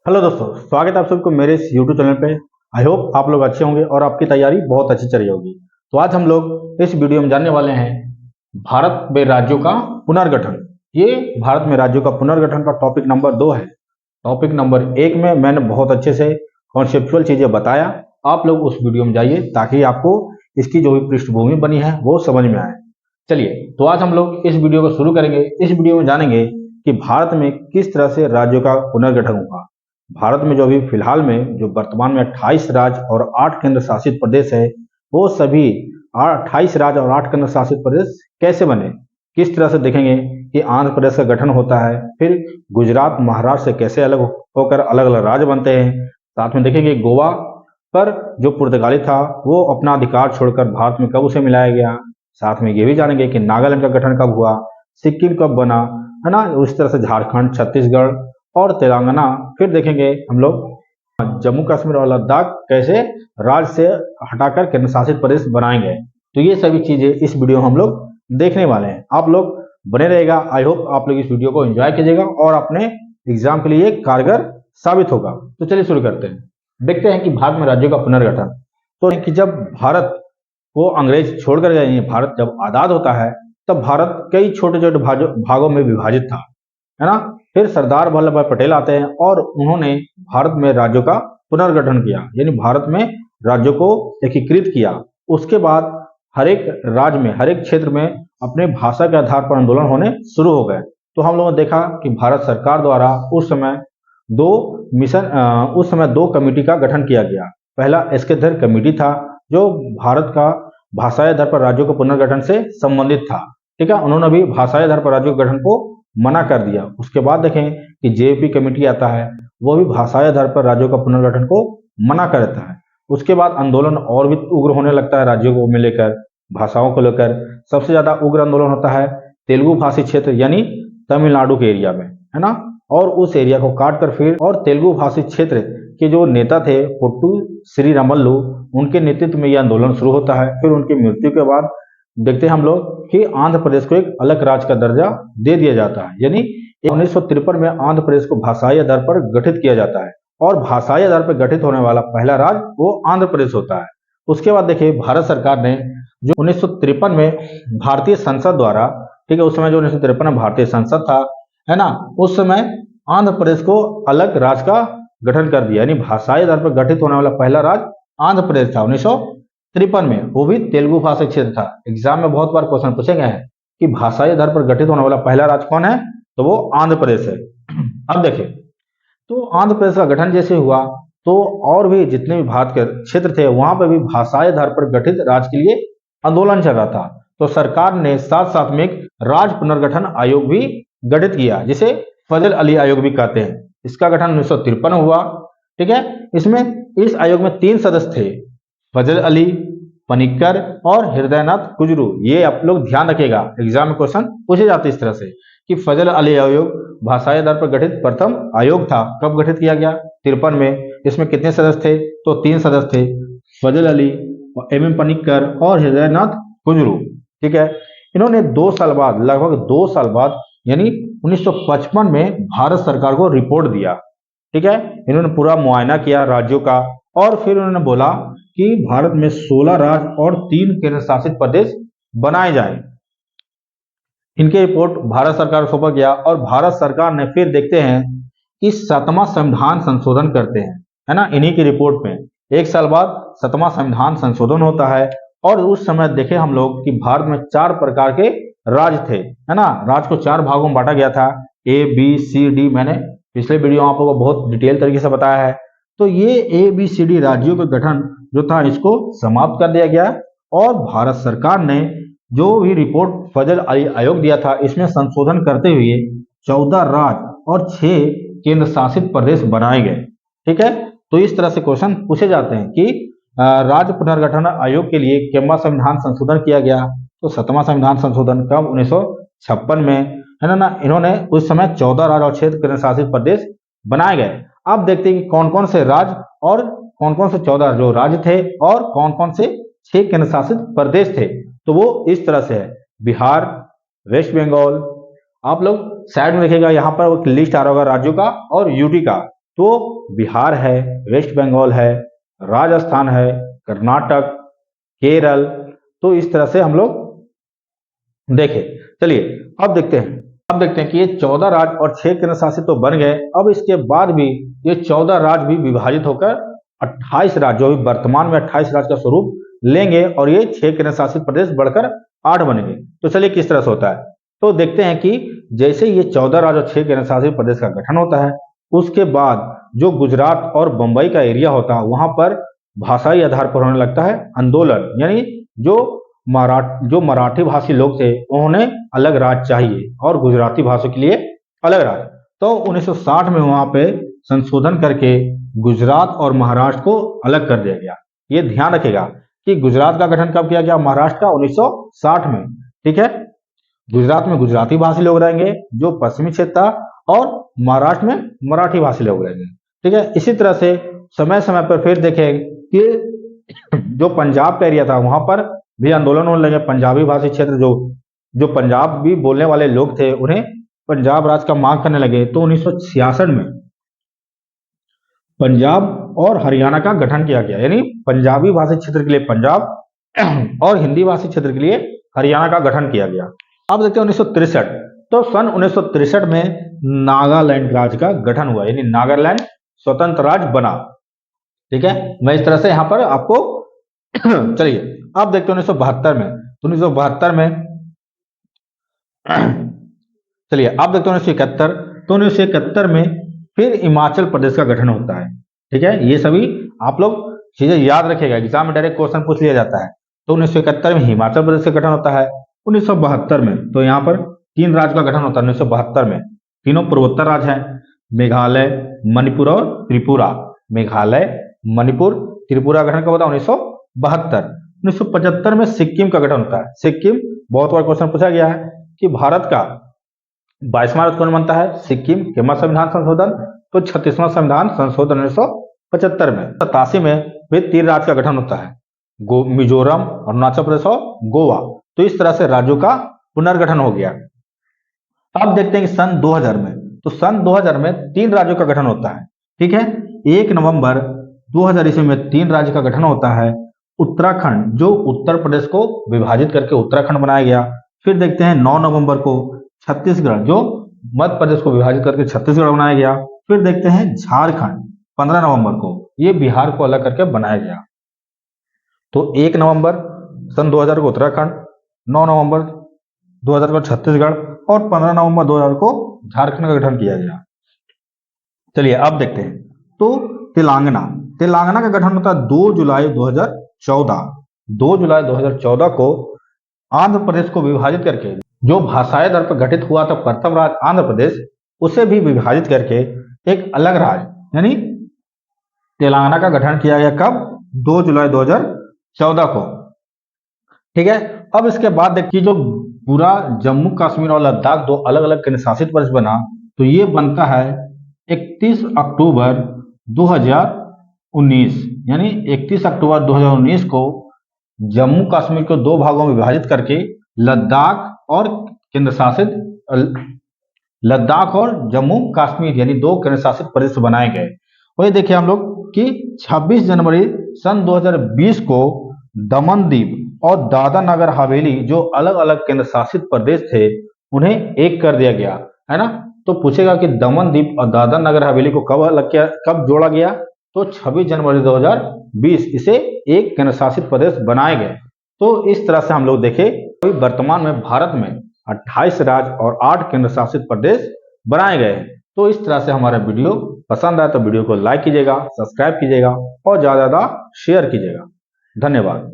Hello दोस्तों, स्वागत है आप सबको मेरे इस यूट्यूब चैनल पे। आई होप आप लोग अच्छे होंगे और आपकी तैयारी बहुत अच्छी चल रही होगी। तो आज हम लोग इस वीडियो में जानने वाले हैं भारत में राज्यों का पुनर्गठन। ये भारत में राज्यों का पुनर्गठन का टॉपिक नंबर 2 है। टॉपिक नंबर 1 में मैंने बहुत अच्छे से कॉन्सेप्चुअल चीजें बताया। आप लोग उस वीडियो में जाइए ताकि आपको इसकी जो भी पृष्ठभूमि बनी है वो समझ में आए। चलिए, तो आज हम लोग इस वीडियो को शुरू करेंगे। इस वीडियो में जानेंगे कि भारत में किस तरह से राज्यों का पुनर्गठन हुआ। भारत में जो अभी फिलहाल में जो वर्तमान में 28 राज्य और 8 केंद्र शासित प्रदेश है, वो सभी 28 राज्य और 8 केंद्र शासित प्रदेश कैसे बने, किस तरह से देखेंगे कि आंध्र प्रदेश का गठन होता है, फिर गुजरात महाराष्ट्र से कैसे अलग होकर अलग अलग राज्य बनते हैं। साथ में देखेंगे गोवा पर जो पुर्तगाली था वो अपना अधिकार छोड़कर भारत में कब उसे मिलाया गया। साथ में ये भी जानेंगे कि नागालैंड का गठन कब हुआ, सिक्किम कब बना, है ना। उस तरह से झारखंड, छत्तीसगढ़ और तेलंगाना। फिर देखेंगे हम लोग जम्मू कश्मीर और लद्दाख कैसे राज्य से हटाकर केंद्र शासित प्रदेश बनाएंगे। तो ये सभी चीजें इस वीडियो में हम लोग देखने वाले हैं। आप लोग बने रहेगा। आई होप आप लोग इस वीडियो को एंजॉय कीजिएगा और अपने एग्जाम के लिए कारगर साबित होगा। तो चलिए शुरू करते हैं। देखते हैं कि भारत में राज्यों का पुनर्गठन। तो कि जब भारत को अंग्रेज छोड़कर गए, भारत जब आजाद होता है तब भारत कई छोटे छोटे भागों में विभाजित था, है ना। फिर सरदार वल्लभ भाई पटेल आते हैं और उन्होंने भारत में राज्यों का पुनर्गठन किया, यानी भारत में राज्यों को एकीकृत किया। उसके बाद हर एक राज्य में, हर एक क्षेत्र में अपने भाषा के आधार पर आंदोलन होने शुरू हो गए। तो हम लोगों ने देखा कि भारत सरकार द्वारा उस समय दो कमेटी का गठन किया गया। पहला एस्केधर कमेटी था जो भारत का भाषाई आधार पर राज्यों के पुनर्गठन से संबंधित था। ठीक है, उन्होंने भी भाषाई आधार पर राज्यों के गठन को मना कर दिया। उसके बाद देखें कि जेपी कमेटी आता है, वो भी भाषाई आधार पर राज्यों का पुनर्गठन को मना कर देता है। उसके बाद आंदोलन और भी उग्र होने लगता है राज्यों को लेकर, भाषाओं को लेकर। सबसे ज्यादा उग्र आंदोलन होता है तेलुगु भाषी क्षेत्र यानी तमिलनाडु के एरिया में, है ना। और उस एरिया को काट कर फिर और तेलुगु भाषी क्षेत्र के जो नेता थे पुट्टू श्री रामल्लू, उनके नेतृत्व में यह आंदोलन शुरू होता है। फिर उनकी मृत्यु के बाद देखते हैं हम लोग कि आंध्र प्रदेश को एक अलग राज्य का दर्जा दे दिया जाता है, यानी 1953 में आंध्र प्रदेश को भाषाई आधार पर गठित किया जाता है और भाषाई आधार पर गठित होने वाला पहला राज्य वो आंध्र प्रदेश होता है। उसके बाद देखिए भारत सरकार ने जो 1953 में भारतीय संसद द्वारा, ठीक है, उस समय जो 1953 में भारतीय संसद था, है ना, उस समय आंध्र प्रदेश को अलग राज्य का गठन कर दिया, यानी भाषाई आधार पर गठित होने वाला पहला राज्य आंध्र प्रदेश था 1953 में। वो भी तेलुगु भाषी क्षेत्र था। एग्जाम में बहुत बार क्वेश्चन पूछे गए हैं कि भाषाई आधार पर गठित होने वाला पहला राज्य कौन है, तो वो आंध्र प्रदेश है। अब देखिए, तो आंध्र प्रदेश का गठन जैसे हुआ तो और भी जितने भी भारत के क्षेत्र थे वहां पर भी भाषाई आधार पर गठित राज्य के लिए आंदोलन चल रहा था। तो सरकार ने साथ साथ में एक राज्य पुनर्गठन आयोग भी गठित किया, जिसे फजल अली आयोग भी कहते हैं। इसका गठन 1953 हुआ। ठीक है, इसमें इस आयोग में 3 सदस्य थे, फजल अली, पनिक्कर और हृदयनाथ कुजरू। ये आप लोग ध्यान रखिएगा, एग्जाम में क्वेश्चन पूछे जाते इस तरह से कि फजल अली आयोग भाषाई आधार पर गठित प्रथम आयोग था। कब गठित किया गया? 53 में। इसमें कितने सदस्य थे? तो 3 सदस्य थे, फजल अली, एम पनिक्कर और हृदयनाथ कुजरू। ठीक है, इन्होंने 2 साल बाद, लगभग 2 साल बाद, यानी 1955 में भारत सरकार को रिपोर्ट दिया। ठीक है, इन्होंने पूरा मुआयना किया राज्यों का और फिर उन्होंने बोला कि भारत में 16 राज्य और 3 केंद्र शासित प्रदेश बनाए जाएं। इनके रिपोर्ट भारत सरकार को सौंपा गया और भारत सरकार ने फिर देखते हैं कि 7वां संविधान संशोधन करते हैं, है ना। इन्हीं की रिपोर्ट में 1 साल बाद 7वां संविधान संशोधन होता है। और उस समय देखे हम लोग कि भारत में 4 प्रकार के राज्य थे, है ना। राज्य को 4 भागों में बांटा गया था, ए बी सी डी। मैंने पिछले वीडियो आप लोगों को बहुत डिटेल तरीके से बताया है। तो ये ए बी सी डी राज्यों का गठन जो था इसको समाप्त कर दिया गया और भारत सरकार ने जो भी रिपोर्ट फजल अली आयोग दिया था इसमें संशोधन करते हुए 14 राज्य और 6 केंद्र शासित प्रदेश बनाए गए। ठीक है, तो इस तरह से क्वेश्चन पूछे जाते हैं कि राज्य पुनर्गठन आयोग के लिए केम्बा संविधान संशोधन किया गया। तो 7वां संविधान संशोधन कब? 1956 में, है ना। इन्होंने उस समय 14 राज्य और 6 केंद्र शासित प्रदेश बनाए गए। अब देखते हैं कि कौन कौन से राज्य और कौन कौन से 14 जो राज्य थे और कौन कौन से 6 केंद्र शासित प्रदेश थे। तो वो इस तरह से है, बिहार, वेस्ट बंगाल। आप लोग साइड में देखिएगा, यहाँ पर एक लिस्ट आ रहा होगा राज्यों का और यूटी का। तो बिहार है, वेस्ट बंगाल है, राजस्थान है, कर्नाटक, केरल। तो इस तरह से हम लोग देखे। चलिए अब देखते हैं कि ये 14 राज्य और 6 केंद्र शासित तो बन गए। अब इसके बाद भी ये 14 राज्य भी विभाजित होकर 28 राज्य, जो भी वर्तमान में 28 राज्य का स्वरूप लेंगे, और ये 6 केंद्र शासित प्रदेश बढ़कर 8 बनेंगे। तो चलिए किस तरह से होता है, तो देखते हैं कि जैसे ये 14 राज्य और 6 केंद्र शासित प्रदेश का गठन होता है, उसके बाद जो गुजरात और बंबई का एरिया होता है, वहां पर भाषाई आधार पर होने लगता है आंदोलन। यानी जो मराठी भाषी लोग थे, उन्होंने अलग राज्य चाहिए और गुजराती भाषा के लिए अलग राज्य। तो 1960 में वहां पे संशोधन करके गुजरात और महाराष्ट्र को अलग कर दिया गया। ये ध्यान रखेगा कि गुजरात का गठन कब किया गया, महाराष्ट्र का 1960 में। ठीक है, गुजरात में गुजराती भाषी लोग रहेंगे जो पश्चिमी क्षेत्र था, और महाराष्ट्र में मराठी भाषी लोग रहेंगे। ठीक है, इसी तरह से समय समय पर फिर देखें कि जो पंजाब का एरिया था, वहां पर भी आंदोलन होने लगे। पंजाबी भाषी क्षेत्र जो पंजाबी बोलने वाले लोग थे, उन्हें पंजाब राज्य का मांग करने लगे। तो 1966 में पंजाब और हरियाणा का गठन किया गया, यानी पंजाबी भाषी क्षेत्र के लिए पंजाब और हिंदी भाषी क्षेत्र के लिए हरियाणा का गठन किया गया। अब देखते हैं 1963। तो सन 1963 में नागालैंड राज्य का गठन हुआ, यानी नागालैंड स्वतंत्र राज्य बना। ठीक है, मैं इस तरह से यहां पर आपको चलिए अब देखते हैं 1972 में। तो 1972 में चलिए अब देखते हैं 1971। तो 1971 में फिर हिमाचल प्रदेश का गठन होता है। ठीक है, ये सभी आप लोग चीजें याद रखिएगा, एग्जाम में डायरेक्ट क्वेश्चन पूछ लिया जाता है। तो 1971 में हिमाचल प्रदेश का गठन होता है। 1972 में तो यहाँ पर 3 राज्य का गठन होता है। 1972 में तीनों पूर्वोत्तर राज्य हैं, मेघालय, मणिपुर और त्रिपुरा। मेघालय, मणिपुर, त्रिपुरा गठन कब होता है, 1972। 1975 में सिक्किम का गठन होता है। सिक्किम, बहुत बार क्वेश्चन पूछा गया है कि भारत का 22वां राज्य कौन बनता है, सिक्किम। केमा संविधान संशोधन, तो 36वां संविधान संशोधन 1975 में। 87 में फिर 3 राज्य का गठन होता है, मिजोरम, अरुणाचल प्रदेश और गोवा। तो इस तरह से राज्यों का पुनर्गठन हो गया। अब देखते हैं कि सन 2000 में, तो सन 2000 में 3 राज्यों का गठन होता है। ठीक है, 1 नवंबर 2000 ईस्वी में 3 राज्य का गठन होता है। उत्तराखंड, जो उत्तर प्रदेश को विभाजित करके उत्तराखंड बनाया गया। फिर देखते हैं 9 नवंबर को छत्तीसगढ़, जो मध्य प्रदेश को विभाजित करके छत्तीसगढ़ बनाया गया। फिर देखते हैं झारखंड, 15 नवंबर को ये बिहार को अलग करके बनाया गया। तो 1 नवंबर सन 2000 को उत्तराखंड, 9 नवंबर 2000 को छत्तीसगढ़ और 15 नवंबर 2000 को झारखंड का गठन किया गया। चलिए अब देखते हैं, तो तेलंगाना का गठन होता है 2 जुलाई 2014। 2 जुलाई 2014 को आंध्र प्रदेश को विभाजित करके, जो भाषाई दर पर गठित हुआ था प्रथम राज्य आंध्र प्रदेश, उसे भी विभाजित करके एक अलग राज्य यानी तेलंगाना का गठन किया गया। कब, 2 जुलाई 2014 को। ठीक है, अब इसके बाद देखिए जो पूरा जम्मू कश्मीर और लद्दाख 2 अलग अलग केंद्र शासित प्रदेश बना, तो ये बनता है 31 अक्टूबर 2019। यानी 31 अक्टूबर 2019 को जम्मू कश्मीर को 2 भागों में विभाजित करके लद्दाख और केंद्र शासित लद्दाख और जम्मू कश्मीर यानी 2 केंद्र शासित प्रदेश बनाए गए। वही देखिए हम लोग कि 26 जनवरी सन 2020 को दमन दीव और दादरा नगर हवेली, जो अलग अलग केंद्र शासित प्रदेश थे, उन्हें एक कर दिया गया, है ना। तो पूछेगा कि दमन दीव और दादरा नगर हवेली को कब जोड़ा गया, तो 26 जनवरी 2020 इसे एक केंद्र शासित प्रदेश बनाए गए। तो इस तरह से हम लोग देखें, वर्तमान में भारत में 28 राज्य और 8 केंद्र शासित प्रदेश बनाए गए हैं। तो इस तरह से हमारा वीडियो पसंद आए तो वीडियो को लाइक कीजिएगा, सब्सक्राइब कीजिएगा और ज्यादा शेयर कीजिएगा। धन्यवाद।